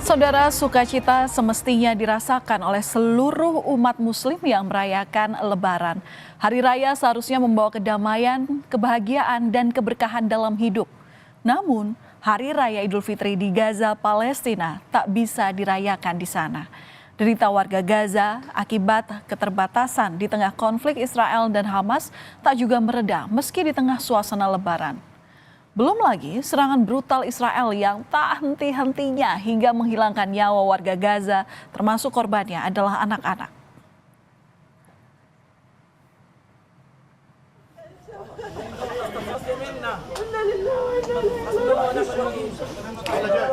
Saudara, sukacita semestinya dirasakan oleh seluruh umat muslim yang merayakan Lebaran. Hari raya seharusnya membawa kedamaian, kebahagiaan, dan keberkahan dalam hidup. Namun, Hari Raya Idul Fitri di Gaza, Palestina tak bisa dirayakan di sana. Derita warga Gaza akibat keterbatasan di tengah konflik Israel dan Hamas tak juga mereda meski di tengah suasana Lebaran. Belum lagi serangan brutal Israel yang tak henti-hentinya hingga menghilangkan nyawa warga Gaza, termasuk korbannya adalah anak-anak.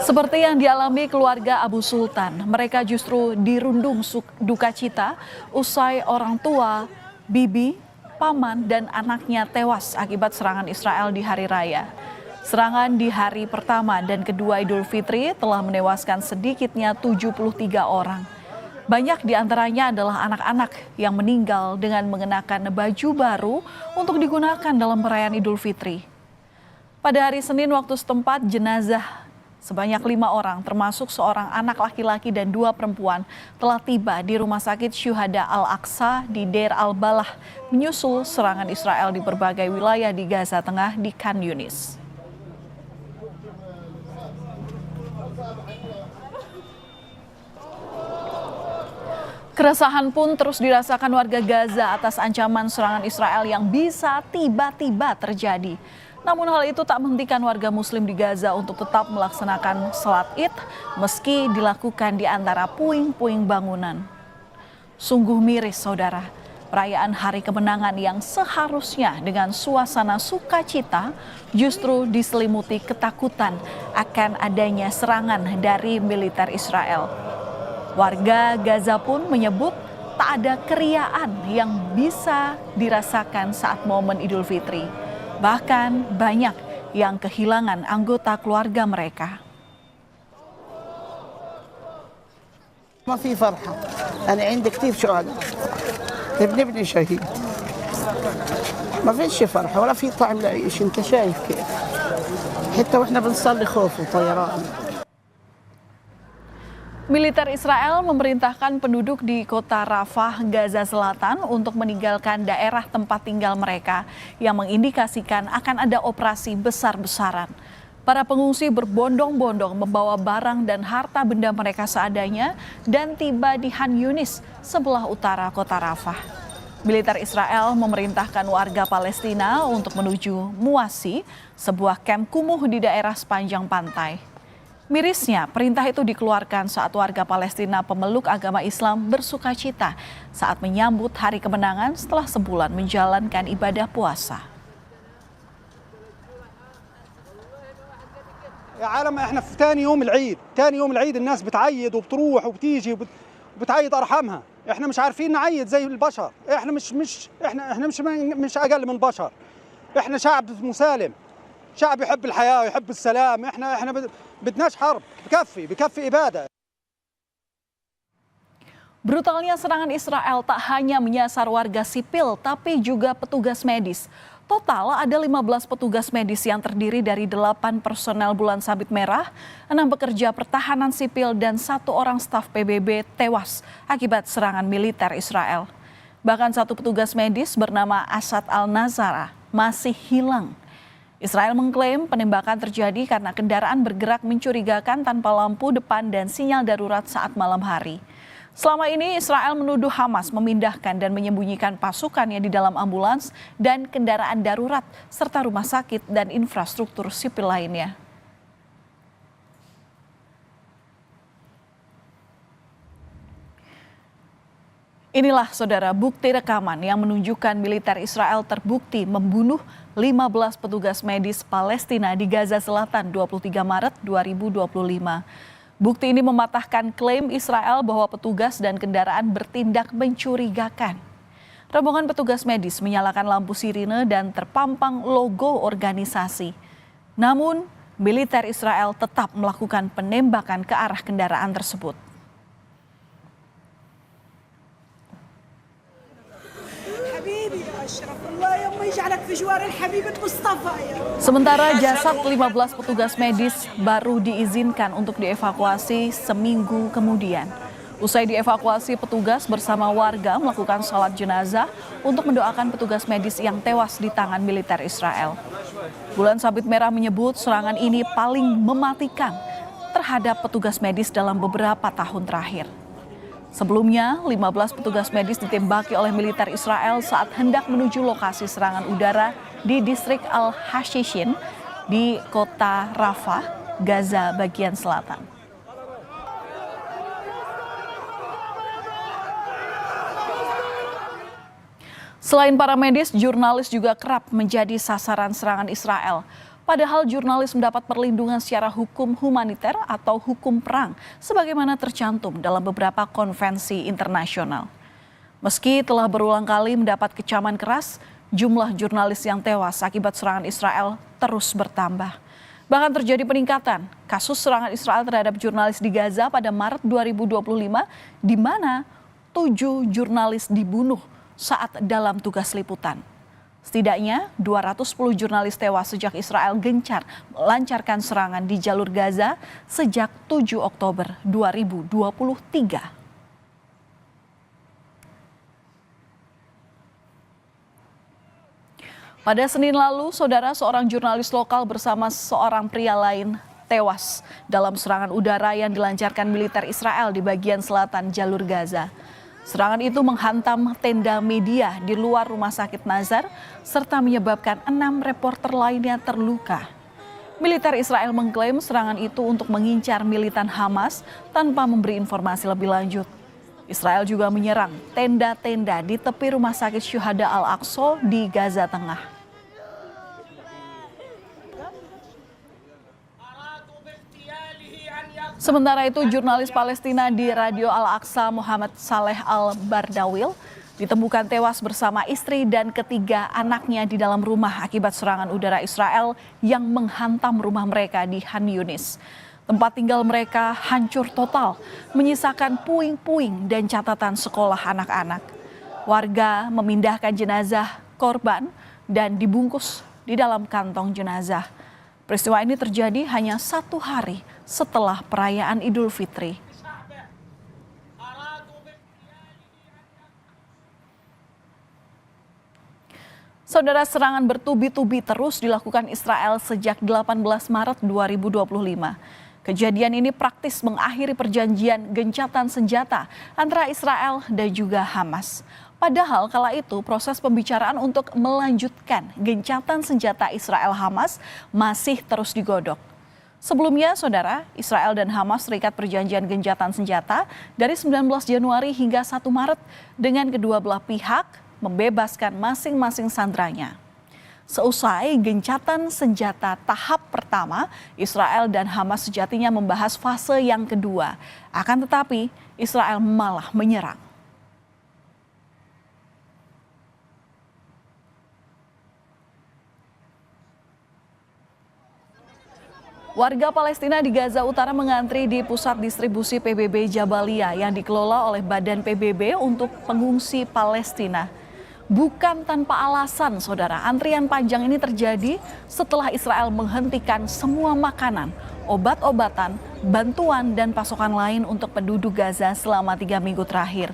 Seperti yang dialami keluarga Abu Sultan, mereka justru dirundung duka cita usai orang tua, bibi, paman, dan anaknya tewas akibat serangan Israel di hari raya. Serangan di hari pertama dan kedua Idul Fitri telah menewaskan sedikitnya 73 orang. Banyak di antaranya adalah anak-anak yang meninggal dengan mengenakan baju baru untuk digunakan dalam perayaan Idul Fitri. Pada hari Senin waktu setempat, jenazah sebanyak 5 orang termasuk seorang anak laki-laki dan 2 perempuan telah tiba di Rumah Sakit Syuhada Al-Aqsa di Deir al-Balah menyusul serangan Israel di berbagai wilayah di Gaza Tengah di Khan Yunis. Keresahan pun terus dirasakan warga Gaza atas ancaman serangan Israel yang bisa tiba-tiba terjadi. Namun hal itu tak menghentikan warga muslim di Gaza untuk tetap melaksanakan sholat Id meski dilakukan di antara puing-puing bangunan. Sungguh miris saudara, perayaan hari kemenangan yang seharusnya dengan suasana sukacita justru diselimuti ketakutan akan adanya serangan dari militer Israel. Warga Gaza pun menyebut tak ada keriaan yang bisa dirasakan saat momen Idul Fitri. Bahkan banyak yang kehilangan anggota keluarga mereka. ما في فرحة، أنا عندي كثير شهداء، ابني شهيد، ما فيش فرحة ولا في طعم لعيش، أنت شايف كيف، حتى وإحنا بنصلي خوف وطيران. Militer Israel memerintahkan penduduk di kota Rafah, Gaza Selatan untuk meninggalkan daerah tempat tinggal mereka yang mengindikasikan akan ada operasi besar-besaran. Para pengungsi berbondong-bondong membawa barang dan harta benda mereka seadanya dan tiba di Khan Yunis, sebelah utara kota Rafah. Militer Israel memerintahkan warga Palestina untuk menuju Muasi, sebuah kamp kumuh di daerah sepanjang pantai. Mirisnya, perintah itu dikeluarkan saat warga Palestina pemeluk agama Islam bersukacita saat menyambut hari kemenangan setelah sebulan menjalankan ibadah puasa. يا عالم احنا في ثاني يوم العيد الناس بتعيد وبتروح وبتيجي وبتعيد ارحامها، احنا مش عارفين نعيد زي البشر، احنا مش اقل من بشر، احنا شعب مسالم، شعب يحب الحياة ويحب السلام، احنا بدناش حرب، بكفي إبادة. Brutalnya serangan Israel tak hanya menyasar warga sipil tapi juga petugas medis. Total ada 15 petugas medis yang terdiri dari 8 personel Bulan Sabit Merah, 6 pekerja pertahanan sipil dan 1 orang staf PBB tewas akibat serangan militer Israel. Bahkan 1 petugas medis bernama Asad Al-Nazara masih hilang. Israel mengklaim penembakan terjadi karena kendaraan bergerak mencurigakan tanpa lampu depan dan sinyal darurat saat malam hari. Selama ini Israel menuduh Hamas memindahkan dan menyembunyikan pasukannya di dalam ambulans dan kendaraan darurat serta rumah sakit dan infrastruktur sipil lainnya. Inilah saudara bukti rekaman yang menunjukkan militer Israel terbukti membunuh 15 petugas medis Palestina di Gaza Selatan 23 Maret 2025. Bukti ini mematahkan klaim Israel bahwa petugas dan kendaraan bertindak mencurigakan. Rombongan petugas medis menyalakan lampu sirine dan terpampang logo organisasi. Namun, militer Israel tetap melakukan penembakan ke arah kendaraan tersebut. حبيبي يا اشرف الله يما يجعلك في جوار الحبيبة مصطفى يا رب. Sementara jasad 15 petugas medis baru diizinkan untuk dievakuasi seminggu kemudian. Usai dievakuasi, petugas bersama warga melakukan salat jenazah untuk mendoakan petugas medis yang tewas di tangan militer Israel. Bulan Sabit Merah menyebut serangan ini paling mematikan terhadap petugas medis dalam beberapa tahun terakhir. Sebelumnya, 15 petugas medis ditembaki oleh militer Israel saat hendak menuju lokasi serangan udara di distrik Al-Hashishin di kota Rafah, Gaza bagian selatan. Selain para medis, jurnalis juga kerap menjadi sasaran serangan Israel. Padahal jurnalis mendapat perlindungan secara hukum humaniter atau hukum perang, sebagaimana tercantum dalam beberapa konvensi internasional. Meski telah berulang kali mendapat kecaman keras, jumlah jurnalis yang tewas akibat serangan Israel terus bertambah. Bahkan terjadi peningkatan kasus serangan Israel terhadap jurnalis di Gaza pada Maret 2025, di mana 7 jurnalis dibunuh saat dalam tugas liputan. Setidaknya 210 jurnalis tewas sejak Israel gencar melancarkan serangan di jalur Gaza sejak 7 Oktober 2023. Pada Senin lalu, saudara, seorang jurnalis lokal bersama seorang pria lain tewas dalam serangan udara yang dilancarkan militer Israel di bagian selatan jalur Gaza. Serangan itu menghantam tenda media di luar rumah sakit Nazar serta menyebabkan 6 reporter lainnya terluka. Militer Israel mengklaim serangan itu untuk mengincar militan Hamas tanpa memberi informasi lebih lanjut. Israel juga menyerang tenda-tenda di tepi rumah sakit Syuhada Al-Aqsa di Gaza Tengah. Sementara itu, jurnalis Palestina di Radio Al-Aqsa Muhammad Saleh Al-Bardawil ditemukan tewas bersama istri dan ketiga anaknya di dalam rumah akibat serangan udara Israel yang menghantam rumah mereka di Khan Yunis. Tempat tinggal mereka hancur total, menyisakan puing-puing dan catatan sekolah anak-anak. Warga memindahkan jenazah korban dan dibungkus di dalam kantong jenazah. Peristiwa ini terjadi hanya 1 hari setelah perayaan Idul Fitri. Saudara, serangan bertubi-tubi terus dilakukan Israel sejak 18 Maret 2025. Kejadian ini praktis mengakhiri perjanjian gencatan senjata antara Israel dan juga Hamas. Padahal kala itu proses pembicaraan untuk melanjutkan gencatan senjata Israel-Hamas masih terus digodok. Sebelumnya, saudara, Israel dan Hamas terikat perjanjian gencatan senjata dari 19 Januari hingga 1 Maret dengan kedua belah pihak membebaskan masing-masing sandranya. Seusai gencatan senjata tahap pertama, Israel dan Hamas sejatinya membahas fase yang kedua. Akan tetapi, Israel malah menyerang. Warga Palestina di Gaza Utara mengantri di pusat distribusi PBB Jabalia yang dikelola oleh Badan PBB untuk pengungsi Palestina. Bukan tanpa alasan, saudara, antrian panjang ini terjadi setelah Israel menghentikan semua makanan, obat-obatan, bantuan, dan pasokan lain untuk penduduk Gaza selama 3 minggu terakhir.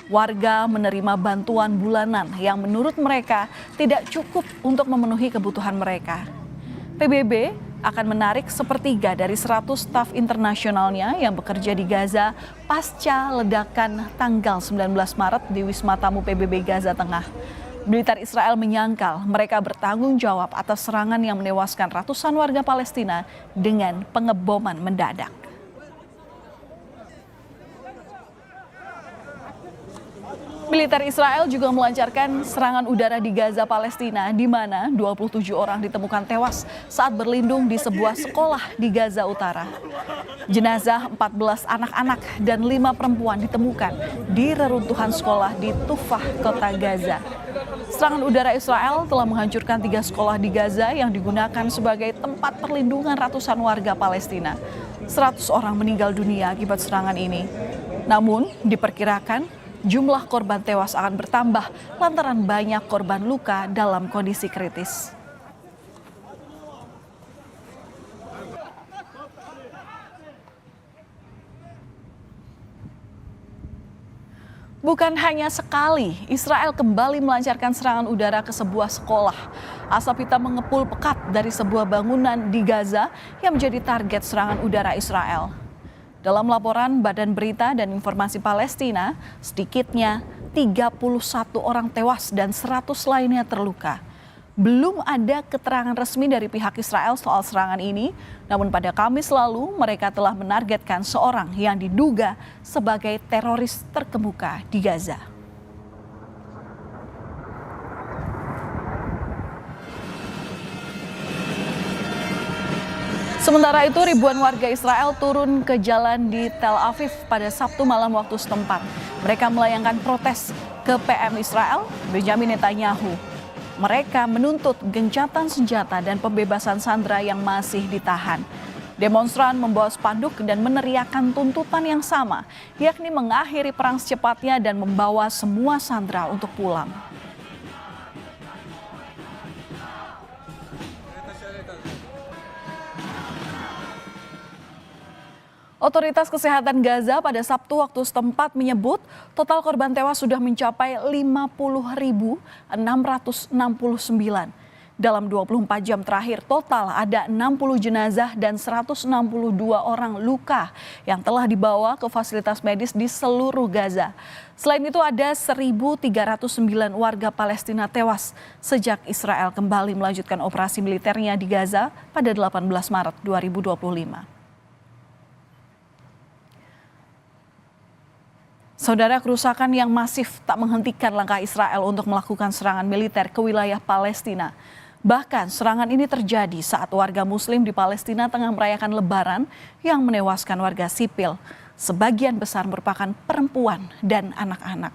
Warga menerima bantuan bulanan yang menurut mereka tidak cukup untuk memenuhi kebutuhan mereka. PBB akan menarik sepertiga dari 100 staf internasionalnya yang bekerja di Gaza pasca ledakan tanggal 19 Maret di Wisma Tamu PBB Gaza Tengah. Militer Israel menyangkal mereka bertanggung jawab atas serangan yang menewaskan ratusan warga Palestina dengan pengeboman mendadak. Militer Israel juga melancarkan serangan udara di Gaza, Palestina, di mana 27 orang ditemukan tewas saat berlindung di sebuah sekolah di Gaza Utara. Jenazah 14 anak-anak dan 5 perempuan ditemukan di reruntuhan sekolah di Tufah, kota Gaza. Serangan udara Israel telah menghancurkan 3 sekolah di Gaza yang digunakan sebagai tempat perlindungan ratusan warga Palestina. 100 orang meninggal dunia akibat serangan ini. Namun, diperkirakan jumlah korban tewas akan bertambah lantaran banyak korban luka dalam kondisi kritis. Bukan hanya sekali, Israel kembali melancarkan serangan udara ke sebuah sekolah. Asap hitam mengepul pekat dari sebuah bangunan di Gaza yang menjadi target serangan udara Israel. Dalam laporan Badan Berita dan Informasi Palestina, sedikitnya 31 orang tewas dan 100 lainnya terluka. Belum ada keterangan resmi dari pihak Israel soal serangan ini, namun pada Kamis lalu mereka telah menargetkan seorang yang diduga sebagai teroris terkemuka di Gaza. Sementara itu, ribuan warga Israel turun ke jalan di Tel Aviv pada Sabtu malam waktu setempat. Mereka melayangkan protes ke PM Israel, Benjamin Netanyahu. Mereka menuntut gencatan senjata dan pembebasan sandera yang masih ditahan. Demonstran membawa spanduk dan meneriakkan tuntutan yang sama, yakni mengakhiri perang secepatnya dan membawa semua sandera untuk pulang. Otoritas Kesehatan Gaza pada Sabtu waktu setempat menyebut total korban tewas sudah mencapai 50.669. Dalam 24 jam terakhir total ada 60 jenazah dan 162 orang luka yang telah dibawa ke fasilitas medis di seluruh Gaza. Selain itu ada 1.309 warga Palestina tewas sejak Israel kembali melanjutkan operasi militernya di Gaza pada 18 Maret 2025. Saudara, kerusakan yang masif tak menghentikan langkah Israel untuk melakukan serangan militer ke wilayah Palestina. Bahkan serangan ini terjadi saat warga Muslim di Palestina tengah merayakan Lebaran yang menewaskan warga sipil. Sebagian besar merupakan perempuan dan anak-anak.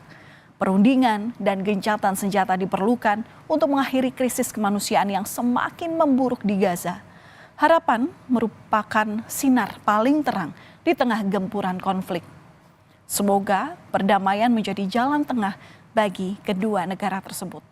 Perundingan dan gencatan senjata diperlukan untuk mengakhiri krisis kemanusiaan yang semakin memburuk di Gaza. Harapan merupakan sinar paling terang di tengah gempuran konflik. Semoga perdamaian menjadi jalan tengah bagi kedua negara tersebut.